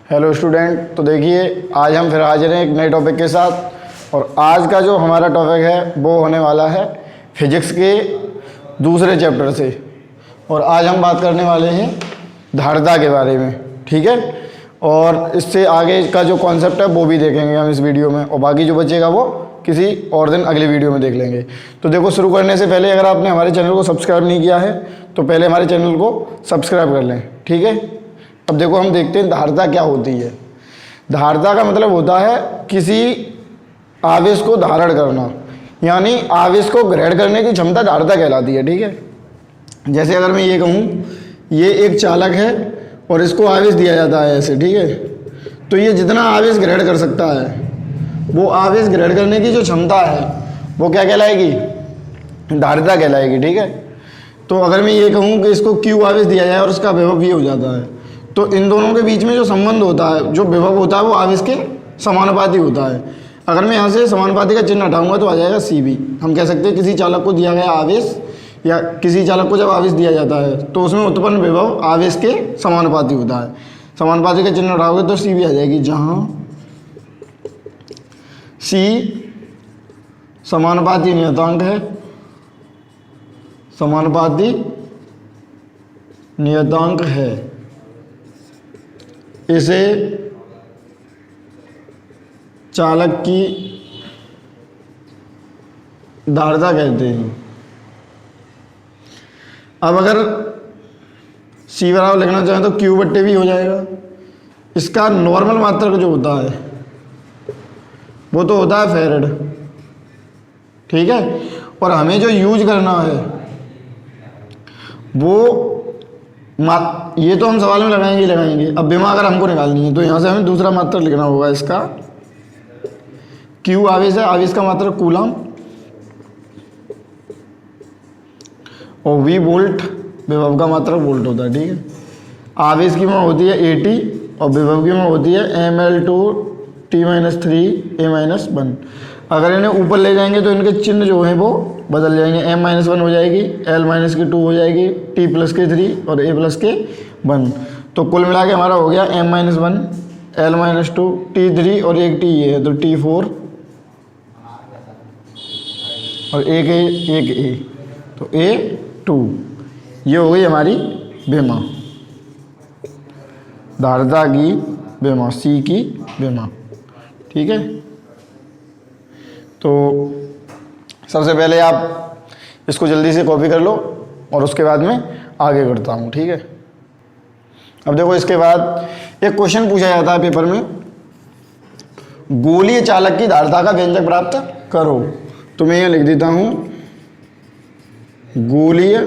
Hello student, तो देखिए आज हम फिर हाजिर हैं एक नए टॉपिक के साथ। और आज का जो हमारा टॉपिक है वो होने वाला है फिजिक्स के दूसरे चैप्टर से। और आज हम बात करने वाले हैं धारिता के बारे में, ठीक है। और इससे आगे का जो कॉन्सेप्ट है वो भी देखेंगे हम इस वीडियो में, और बाकी जो बचेगा वो किसी और दिन अगले वीडियो में देख लेंगे। तो देखो, शुरू करने से पहले अगर आपने हमारे चैनल को सब्सक्राइब नहीं किया है तो पहले हमारे चैनल को सब्सक्राइब कर लें, ठीक है। अब देखो, हम देखते हैं धारिता क्या होती है। धारिता का मतलब होता है किसी आवेश को धारण करना, यानी आवेश को ग्रहण करने की क्षमता धारिता कहलाती है, ठीक है। जैसे अगर मैं ये कहूँ, ये एक चालक है और इसको आवेश दिया जाता है ऐसे, ठीक है। तो ये जितना आवेश ग्रहण कर सकता है, वो आवेश ग्रहण करने की जो क्षमता है वो क्या कहलाएगी? धारिता कहलाएगी, ठीक है। तो अगर मैं ये कहूँ कि इसको Q आवेश दिया जाए और उसका विभव V हो जाता है, तो इन दोनों के बीच में जो संबंध होता है, जो विभव होता है, वो आवेश के समानुपाती होता है। अगर मैं यहाँ से समानुपाती का चिन्ह हटाऊंगा तो आ जाएगा CV। हम कह सकते हैं किसी चालक को दिया गया आवेश, या किसी चालक को जब आवेश दिया जाता है तो उसमें उत्पन्न विभव आवेश के समानुपाती होता है। समानुपाती का चिन्ह हटाओगे तो CV आ जाएगी, जहाँ C समानुपाती नियतांक है, समानुपाती नियतांक है, इसे चालक की धारिता कहते हैं। अब अगर C बराबर लिखना चाहें तो Q/V हो जाएगा। इसका नॉर्मल मात्रक जो होता है वो तो होता है फैरेड, ठीक है। और हमें जो यूज करना है वो ये तो हम सवाल में लगाएंगे। अब विमा अगर हमको निकालनी है तो यहाँ से हमें दूसरा मात्रक लिखना होगा। इसका Q आवेश है, आवेश का मात्रक कूलम, और V वोल्ट, विभव का मात्रक वोल्ट होता है, ठीक है। आवेश की मान होती है AT और विभव की मान होती है mL/T-3 A-1। अगर इन्हें ऊपर ले जाएंगे तो इनके चिन्ह जो हैं वो बदल जाएंगे। M-1 हो जाएगी, L-2 हो जाएगी, T+3 और A+1। तो कुल मिला के हमारा हो गया M-1, L-2, T3 और एक T ये है, तो T4 और एक A, तो A2। ये हो गई हमारी विमा, धारिता की विमा, C की विमा, ठीक है। तो सबसे पहले आप इसको जल्दी से कॉपी कर लो और उसके बाद में आगे करता हूँ, ठीक है। अब देखो, इसके बाद एक क्वेश्चन पूछा जाता है पेपर में, गोलीय चालक की धारिता का व्यंजक प्राप्त करो। तो मैं यहाँ लिख देता हूँ, गोलीय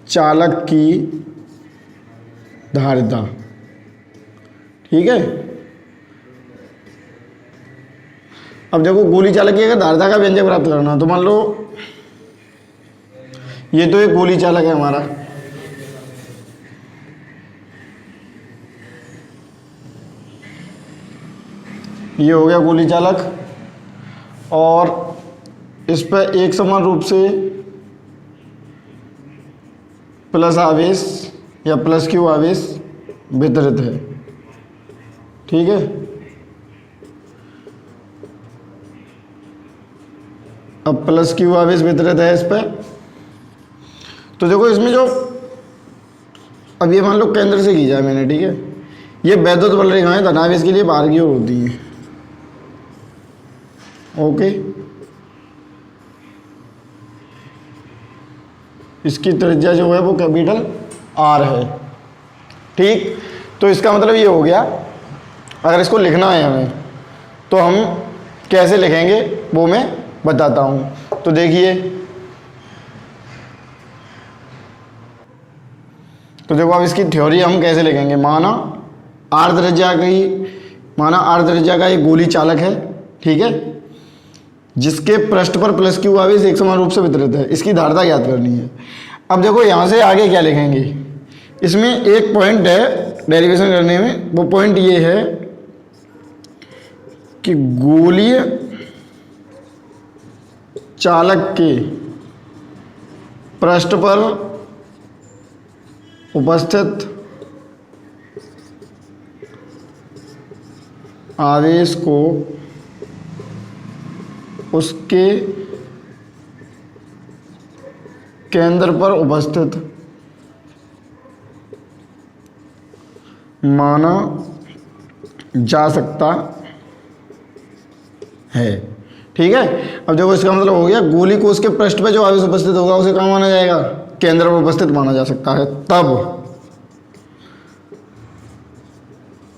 चालक की धारिता, ठीक है। अब देखो, गोली चालक की अगर धारिता का व्यंजक प्राप्त करना, तो मान लो ये तो एक गोली चालक है हमारा, ये हो गया गोली चालक, और इस पर एक समान रूप से प्लस आवेश या +Q आवेश वितरित है, ठीक है। अब +Q आवेश वितरित है इस पर। तो देखो, इसमें जो अब ये मान लो केंद्र से खींचा है मैंने, ठीक है। ये वैद्युत बल रेखाएं धनावेश के लिए बाहर की ओर होती हैं, ओके। इसकी त्रिज्या जो है वो कैपिटल R है, ठीक। तो इसका मतलब ये हो गया, अगर इसको लिखना है हमें तो हम कैसे लिखेंगे वो मैं बताता हूँ। तो देखिए, तो देखो, अब इसकी थ्योरी हम कैसे लिखेंगे। माना R त्रिज्या का एक गोली चालक है, ठीक है, जिसके पृष्ठ पर +Q आवेश एक समान रूप से वितरित है। इसकी धारिता ज्ञात करनी है। अब देखो, यहाँ से आगे क्या लिखेंगे, इसमें एक पॉइंट है डेरिवेशन करने में, वो पॉइंट ये है कि गोलीय चालक के पृष्ठ पर उपस्थित आवेश को उसके केंद्र पर उपस्थित माना जा सकता है। ठीक है, अब देखो इसका मतलब हो गया गोली को उसके पृष्ठ पे जो आवेश उपस्थित होगा उसे कहाँ माना जाएगा, केंद्र पर उपस्थित माना जा सकता है। तब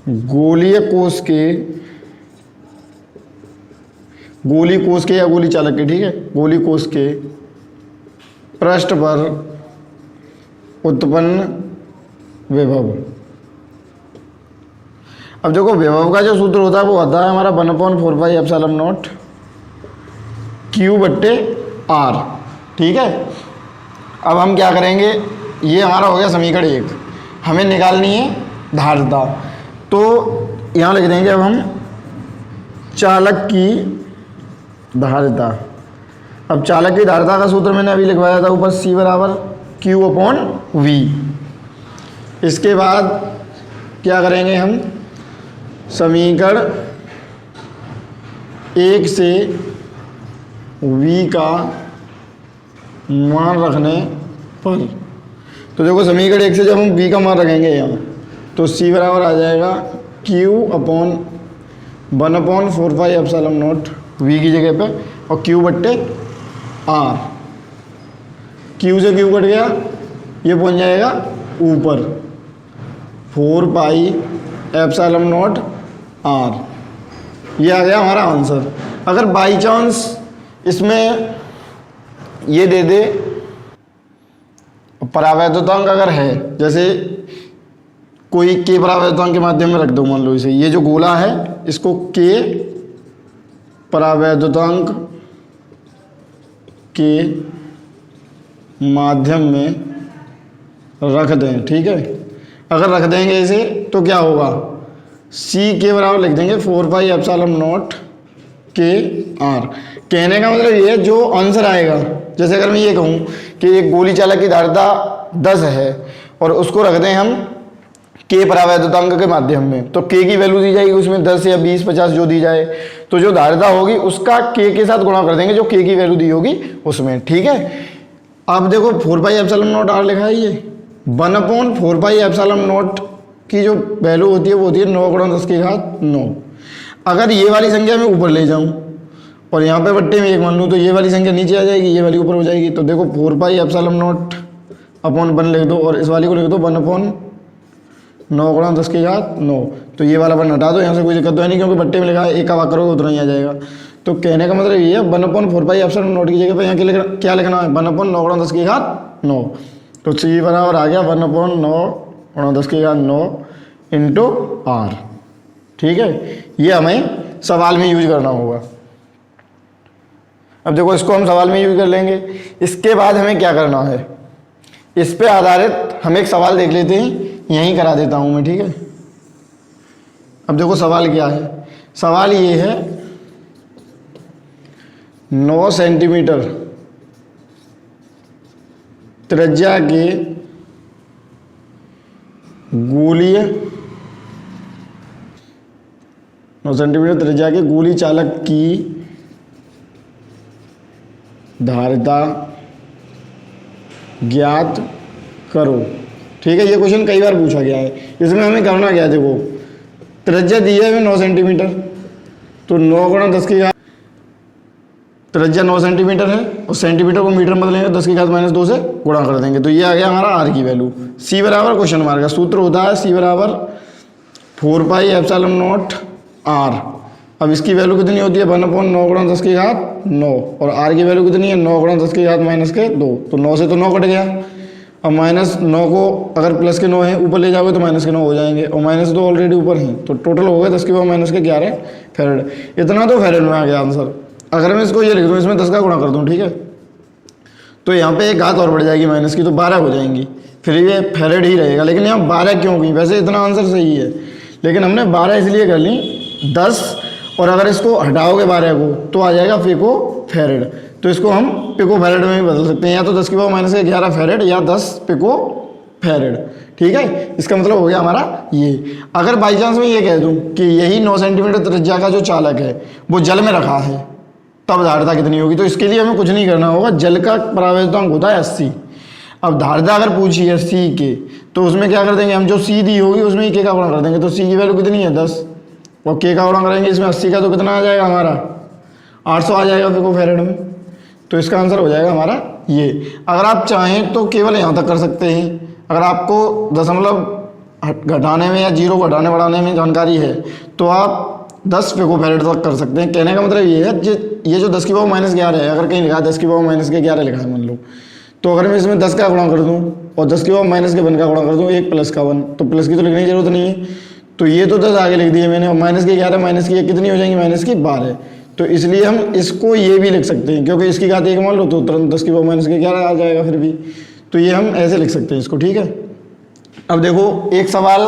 गोलीय कोश के या गोली चालक के, ठीक है, गोली कोश के पृष्ठ पर उत्पन्न विभव। अब देखो विभव का जो सूत्र होता है वो आता है हमारा 1/4πε0 Q/R। ठीक है, अब हम क्या करेंगे, ये हमारा हो गया समीकरण 1, हमें निकालनी है धारिता। तो यहाँ लिख देंगे अब हम चालक की धारिता। अब चालक की धारिता का सूत्र मैंने अभी लिखवाया था ऊपर, C = Q/V। इसके बाद क्या करेंगे हम, समीकरण 1 से V का मान रखने पर, तो देखो समीकरण 1 से जब हम V का मान रखेंगे यहाँ, तो C बराबर आ जाएगा Q/1/4πε0 V की जगह पे, और Q/R। Q से Q कट गया, ये पहुंच जाएगा ऊपर 4πε0R। ये आ गया हमारा आंसर। अगर बाई चांस इसमें ये दे दे परावैद्युतांक अगर है, जैसे कोई के परावैद्युतांक के माध्यम में रख दो, मान लो इसे, ये जो गोला है इसको के परावैद्युतांक के माध्यम में रख दें। ठीक है, अगर रख देंगे इसे तो क्या होगा, C के बराबर लिख देंगे 4πε0 KR। कहने का मतलब ये है जो आंसर आएगा, जैसे अगर मैं ये कहूँ कि एक गोली चालक की धारिता 10 है और उसको रख दें हम के परावैद्युतांक के माध्यम में, तो के की वैल्यू दी जाएगी उसमें 10 या 20 50 जो दी जाए, तो जो धारिता होगी उसका के साथ गुणा कर देंगे जो के की वैल्यू दी होगी उसमें। ठीक है, अब देखो 4πε0R लिखा है, ये 1/4πε0 की जो वैल्यू होती है वो होती है 9×10⁹ अगर ये वाली संख्या मैं ऊपर ले जाऊं और यहाँ पे बट्टे में 1 मान लूँ, तो ये वाली संख्या नीचे आ जाएगी, ये वाली ऊपर हो जाएगी। तो देखो 4πε0/1 लिख दो और इस वाली को लिख दो 1/9×10⁹। तो ये वाला 1 हटा दो, यहाँ से कोई दिक्कत तो है नहीं क्योंकि बट्टे में लिखा है, एक का वाक करोगे उतना ही आ जाएगा। तो कहने का मतलब ये है 1/4πε0 की जगह पे यहाँ क्या लिखना है, 1/9×10⁹। तो C बराबर आ गया 1/9×10⁹ इंटू R। ठीक है, ये हमें सवाल में यूज करना होगा। अब देखो इसको हम सवाल में यूज कर लेंगे। इसके बाद हमें क्या करना है, इस पे आधारित हम एक सवाल देख लेते हैं, यहीं करा देता हूं मैं। ठीक है, अब देखो सवाल क्या है, सवाल ये है 9 सेंटीमीटर त्रिज्या के गोलीय 9 सेंटीमीटर त्रिज्या के गोली चालक की धारिता ज्ञात करो। ठीक है, ये क्वेश्चन कई बार पूछा गया है। इसमें हमें करना क्या है, देखो त्रिज्या दी है हमें 9 सेंटीमीटर, तो 9×10⁻, त्रिज्या 9 सेंटीमीटर है और सेंटीमीटर को मीटर में बदलेंगे 10⁻² से गुणा कर देंगे, तो ये आ गया हमारा आर की वैल्यू। C बराबर क्वेश्चन मार्क का सूत्र होता है C बराबर 4πε0R। अब इसकी वैल्यू कितनी होती है 1/9×10⁹ और R की वैल्यू कितनी है 9×10⁻²। तो 9 से तो 9 कट गया, अब -9 को अगर प्लस के 9 है ऊपर ले जाओगे तो माइनस के 9 हो जाएंगे, और -2 ऑलरेडी ऊपर हैं, तो टोटल हो गया 10⁻11 फैरेड। इतना तो फैरेड में आ गया आंसर। अगर मैं इसको ये लिख दूँ, इसमें 10 का गुणा कर दूँ, ठीक है, तो यहाँ पे एक घात और बढ़ जाएगी माइनस की, तो 12 हो जाएंगी, फिर ये फैरेड ही रहेगा। लेकिन यहाँ 12 क्यों की, वैसे इतना आंसर सही है लेकिन हमने 12 इसलिए कर ली 10, और अगर इसको हटाओगे 12 को तो आ जाएगा पिको फैरेड, तो इसको हम पिको फैरेड में भी बदल सकते हैं, या तो 10⁻11 फैरेड या 10 पिको फैरेड। ठीक है, इसका मतलब हो गया हमारा ये। अगर बाई चांस मैं ये कह दूं कि यही 9 सेंटीमीटर त्रिज्या का जो चालक है वो जल में रखा है, तब धारिता कितनी होगी? तो इसके लिए हमें कुछ नहीं करना होगा, जल का परावैद्युतांक होता है 80। अब धारिता अगर पूछी है सी के, तो उसमें क्या कर देंगे हम, जो सी दी होगी उसमें के का गुणा कर देंगे। तो सी की वैल्यू कितनी है 10, और के का गुणा करेंगे इसमें 80 का, तो कितना आ जाएगा हमारा 800 आ जाएगा पिकोफैरेड में। तो इसका आंसर हो जाएगा हमारा ये। अगर आप चाहें तो केवल यहाँ तक कर सकते हैं। अगर आपको दशमलव घटाने में या जीरो घटाने बढ़ाने में जानकारी है तो आप 10 पिकोफैरेड तक कर सकते हैं। कहने का मतलब ये है ये जो 10 की पावर -11 है, अगर कहीं लिखा है 10 की पावर -11 लिखा है मान लो, तो अगर मैं इसमें 10 का गुणा कर दूं और 10 की पावर -1 का गुणा कर दूं, 1 + 1, तो प्लस की तो लिखने की जरूरत नहीं है। तो ये तो 10 आगे लिख दिए मैंने, और -11 -1 कितनी हो जाएंगी, -12। तो इसलिए हम इसको ये भी लिख सकते हैं, क्योंकि इसकी घात 1 मान लो तो तुरंत 10 की पावर -11 आ जाएगा फिर भी। तो ये हम ऐसे लिख सकते हैं इसको, ठीक है। अब देखो एक सवाल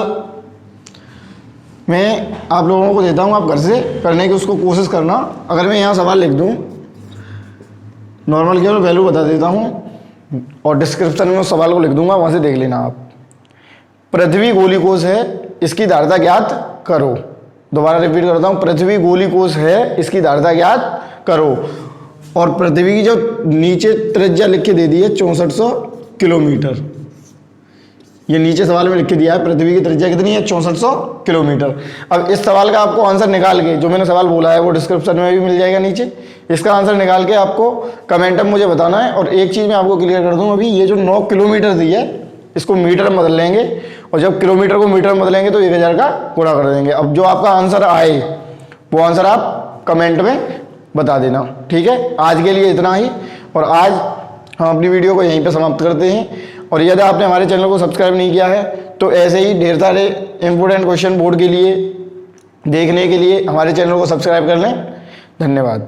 मैं आप लोगों को देता हूँ, आप घर से करने की उसको कोशिश करना। अगर मैं यहाँ सवाल लिख दूँ, नॉर्मल केवल वैल्यू बता देता हूँ और डिस्क्रिप्शन में उस सवाल को लिख दूंगा, वहाँ से देख लेना आप। पृथ्वी गोली कोष है, इसकी धारिता ज्ञात करो। दोबारा रिपीट करता हूँ, पृथ्वी गोली कोष है, इसकी धारिता ज्ञात करो। और पृथ्वी की जो नीचे त्रिज्या लिख के दे दी है 6400 किलोमीटर, ये नीचे सवाल में लिख के दिया है पृथ्वी की त्रिज्या कितनी है, 6400 किलोमीटर। अब इस सवाल का आपको आंसर निकाल के, जो मैंने सवाल बोला है वो डिस्क्रिप्शन में भी मिल जाएगा नीचे, इसका आंसर निकाल के आपको कमेंट में मुझे बताना है। और एक चीज़ मैं आपको क्लियर कर दूं, अभी ये जो 9 किलोमीटर दी है इसको मीटर में बदल लेंगे, और जब किलोमीटर को मीटर में बदलेंगे तो 1000 का गुणा कर देंगे। अब जो आपका आंसर आए वो आंसर आप कमेंट में बता देना, ठीक है। आज के लिए इतना ही, और आज हम अपनी वीडियो को यहीं पर समाप्त करते हैं। और यदि आपने हमारे चैनल को सब्सक्राइब नहीं किया है तो ऐसे ही ढेर सारे इंपोर्टेंट क्वेश्चन बोर्ड के लिए देखने के लिए हमारे चैनल को सब्सक्राइब कर लें। धन्यवाद।